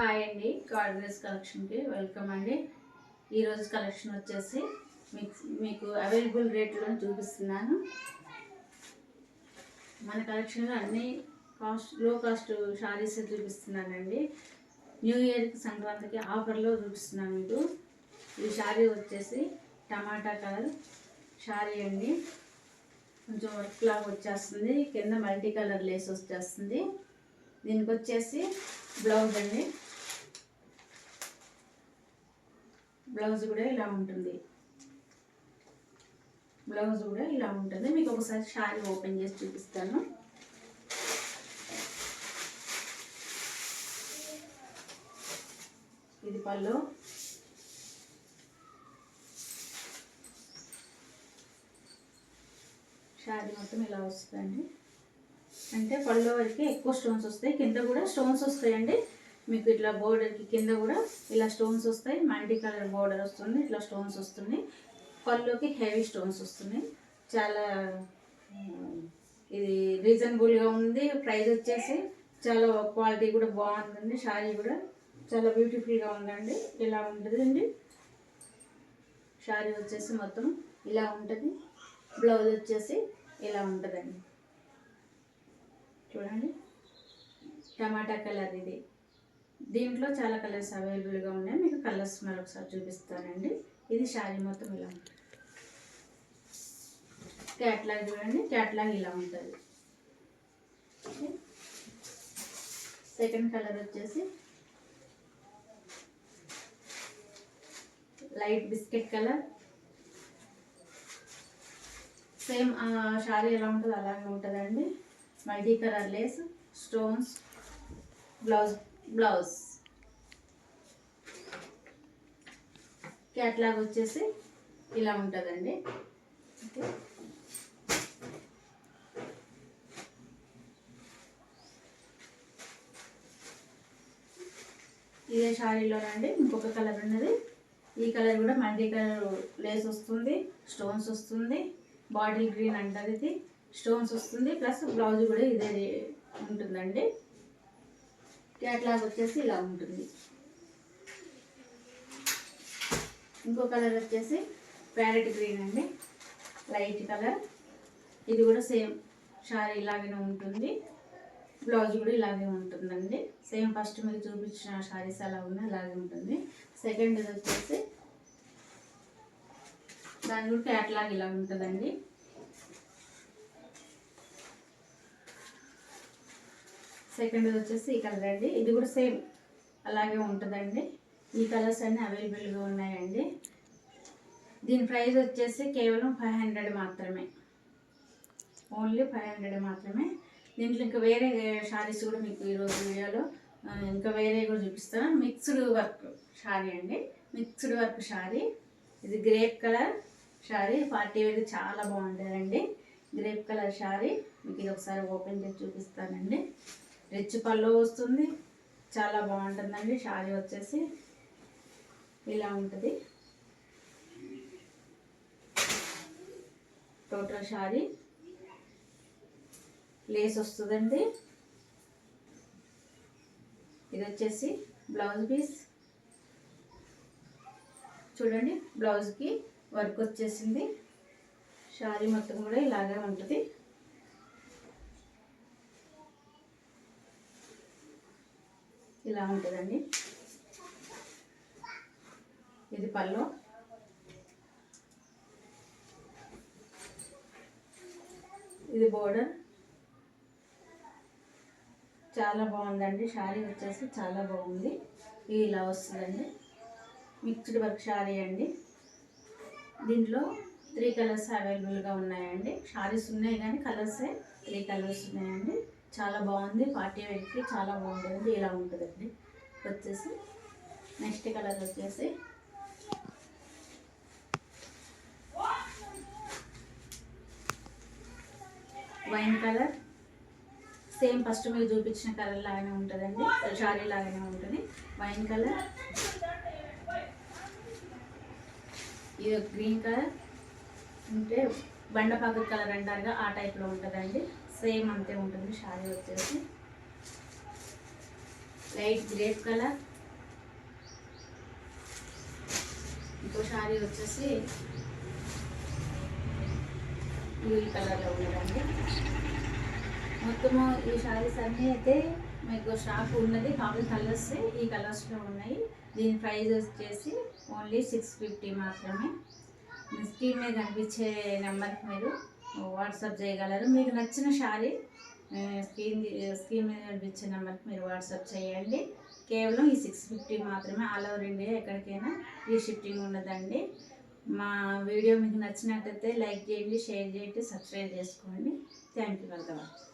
Hi అండి, gardeners కలెక్షన్కి welcome అండి. ఈరోజు కలెక్షన్ వచ్చేసి మీకు అవైలబుల్ రేట్లో చూపిస్తున్నాను. మన కలెక్షన్లో అన్ని లో కాస్ట్ శారీస్ చూపిస్తున్నానండి. న్యూ ఇయర్కి సంక్రాంతికి ఆఫర్లో చూపిస్తున్నాను మీకు. ఈ శారీ వచ్చేసి టమాటా కలర్ శారీ అండి. కొంచెం వర్క్ లాగా వచ్చేస్తుంది, కింద మల్టీ కలర్ లేస్ వచ్చేస్తుంది. దీనికి వచ్చేసి బ్లౌజ్ అండి. బ్లౌజ్ కూడా ఇలా ఉంటుంది. మీకు ఒకసారి శారీ ఓపెన్ చేసి చూపిస్తాను. ఇది పళ్ళు. శారీ మొత్తం ఇలా వస్తుందండి. అంటే పళ్ళు వరకు ఎక్కువ స్టోన్స్ వస్తాయి, కింద కూడా స్టోన్స్ వస్తాయండి. మీకు ఇట్లా బోర్డర్కి కింద కూడా ఇలా స్టోన్స్ వస్తాయి. మల్టీ కలర్ బోర్డర్ వస్తుంది, ఇట్లా స్టోన్స్ వస్తుంది. పళ్ళుకి హెవీ స్టోన్స్ వస్తున్నాయి. చాలా ఇది రీజనబుల్గా ఉంది. ప్రైస్ వచ్చేసి చాలా క్వాలిటీ కూడా బాగుందండి. శారీ కూడా చాలా బ్యూటిఫుల్గా ఉందండి. ఇలా ఉంటుందండి శారీ వచ్చేసి మొత్తం ఇలా ఉంటుంది. బ్లౌజ్ వచ్చేసి ఇలా ఉంటుందండి. చూడండి, టమాటా కలర్ ఇది. దీంట్లో చాలా కలర్స్ అవైలబుల్గా ఉన్నాయి. మీకు కలర్స్ మరొకసారి చూపిస్తానండి. ఇది శారీ మొత్తం ఇలా ఉంటుంది. క్యాట్లాగ్ చూడండి, క్యాట్లాగ్ ఇలా ఉంటుంది. సెకండ్ కలర్ వచ్చేసి light biscuit colour. Same sari ఎలా ఉంటుందో అలాగే ఉంటుందండి. Multi colour Lay's, stones, blouse catalogue వచ్చేసి ఇలా ఉంటుందండి. ఇదే శారీలోనండి ఇంకొక కలర్ ఉన్నది. ఈ కలర్ కూడా మల్టీ కలర్ లేస్ వస్తుంది, స్టోన్స్ వస్తుంది. బాటిల్ గ్రీన్ అంటారు ఇది. స్టోన్స్ వస్తుంది, ప్లస్ బ్లౌజ్ కూడా ఇదే ఉంటుందండి. క్యాట్లాగ్ వచ్చేసి ఇలా ఉంటుంది. ఇంకో కలర్ వచ్చేసి ప్యారెట్ గ్రీన్ అండి, లైట్ కలర్. ఇది కూడా సేమ్ శారీ ఇలాగే ఉంటుంది, బ్లౌజ్ కూడా ఇలాగే ఉంటుందండి. సేమ్ ఫస్ట్ మీకు చూపించిన శారీస్ అలా ఉన్నాయి, అలాగే ఉంటుంది. సెకండ్ ఇది వచ్చేసి దాని కూడా క్యాట్లాగ్ ఇలా ఉంటుందండి. సెకండ్ వచ్చేసి ఈ కలర్ అండి. ఇది కూడా సేమ్ అలాగే ఉంటుందండి. ఈ కలర్స్ అన్నీ అవైలబుల్గా ఉన్నాయండి. దీని ప్రైస్ వచ్చేసి కేవలం 500 మాత్రమే, ఓన్లీ 500 మాత్రమే. దీంట్లో ఇంకా వేరే శారీస్ కూడా మీకు ఈరోజు వీడియోలో ఇంకా వేరే కూడా చూపిస్తాను. మిక్స్డ్ వర్క్ శారీ అండి, మిక్స్డ్ వర్క్ శారీ. ఇది grape colour sari. Party wear చాలా బాగుంటుందండి. గ్రేప్ కలర్ శారీ మీకు ఇది ఒకసారి ఓపెన్ చేసి చూపిస్తానండి. రిచ్ పళ్ళు వస్తుంది, చాలా బాగుంటుందండి. శారీ వచ్చేసి ఇలా ఉంటుంది. టోటల్ శారీ లేస్ వస్తుందండి. ఇది వచ్చేసి బ్లౌజ్ పీస్. చూడండి, బ్లౌజ్కి వర్క్ వచ్చేసింది. శారీ మొత్తం కూడా ఇలాగే ఉంటుంది. ఇలా ఉంటుందండి. ఇది పళ్ళు. ఇది బోర్డర్. చాలా బాగుందండి శారీ వచ్చేసి, చాలా బాగుంది. ఇలా వస్తుందండి. మిక్స్డ్ వర్క్ శారీ అండి. దీంట్లో 3 కలర్స్ అవైలబుల్గా ఉన్నాయండి. శారీస్ ఉన్నాయి కానీ కలర్సే 3 కలర్స్ ఉన్నాయండి. చాలా బాగుంది, పార్టీ వేర్కి చాలా బాగుంటుంది. ఇలా ఉంటుందండి. వచ్చేసి నెక్స్ట్ కలర్ వచ్చేసి వైన్ కలర్. సేమ్ ఫస్ట్ మీరు చూపించిన కలర్ లాగానే ఉంటుందండి, శారీ లాగానే ఉంటుంది. Wine colour. ఇది గ్రీన్ కలర్, అంటే బండపాకు కలర్ అంటారుగా ఆ టైప్లో ఉంటుందండి. సేమ్ అంతే ఉంటుంది శారీ వచ్చేసి. లైట్ గ్రేప్ కలర్, ఇంకో శారీ వచ్చేసి ఈ కలర్లో ఉన్నదండి. మొత్తము ఈ శారీస్ అన్నీ అయితే మీకు స్టాక్ ఉన్నది. కావాలి కలర్స్ ఈ కలర్స్లో ఉన్నాయి. దీని ప్రైస్ వచ్చేసి ఓన్లీ 650 మాత్రమే. స్క్రీన్ మీద కనిపించే నెంబర్కి మీరు వాట్సాప్ చేయగలరు. మీకు నచ్చిన శారీ స్క్రీన్ మీద కనిపించే నెంబర్కి మీరు వాట్సాప్ చేయండి. కేవలం ఈ 650 మాత్రమే. ఆల్ ఓవర్ ఇండియా ఎక్కడికైనా ఫ్రీ షిప్పింగ్ ఉన్నదండి. మా వీడియో మీకు నచ్చినట్టయితే లైక్ చేయండి, షేర్ చేయండి, సబ్స్క్రైబ్ చేసుకోండి. Thank you for the watch.